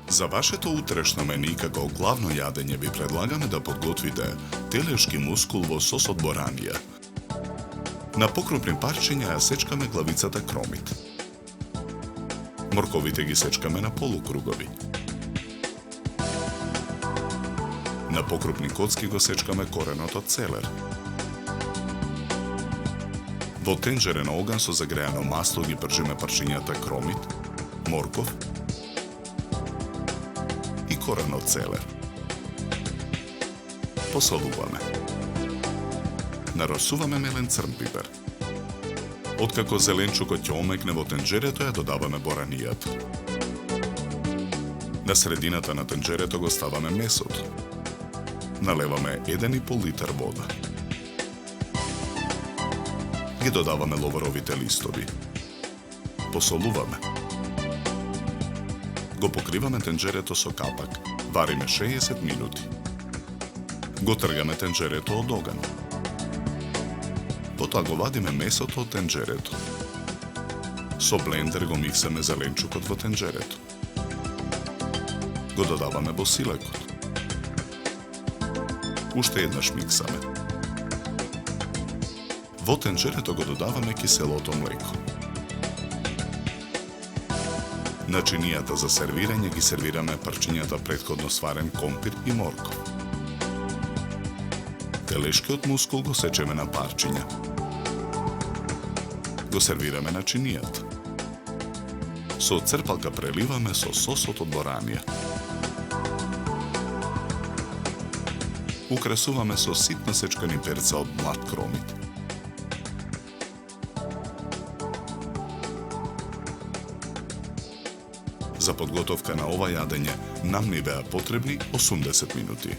За вашето утрешно мени како главно јадење ви предлагаме да подготвите телешки мускул во сос од боранија. На покрупни парчиња ја сечкаме главицата кромит. Морковите ги сечкаме на полукругови. На покрупни коцки го сечкаме коренот од целер. Во тенџере на оган со загреано масло ги пржиме парчињата кромит, морков и корен од целер. Посолуваме. Наросуваме мелен црн пипер. Откако зеленчукот ќе омекне во тенџерето, ја додаваме боранијата. На средината на тенџерето го ставаме месото. Налеваме 1,5 литар вода. Ги додаваме ловоровите листови. Посолуваме. Го покриваме тенџерето со капак. Вариме 60 минути. Го тргаме тенџерето од оган. Потоа го вадиме месото од тенџерето. Со блендер го миксаме зеленчукот во тенџерето. Го додаваме во силекот. Уште еднаш миксаме. Во тенџерето го додаваме киселото млеко. На чинијата за сервирање ги сервираме парчињата претходно сварен компир и морков. Телешкиот мускул го сечеме на парчиња. Го сервираме на чинијата. Со црпалка преливаме со сосот од боранија. Украсуваме со ситно сечкани перца од млад кромит. За подготовка на ова јадење нам ни беа потребни 80 минути.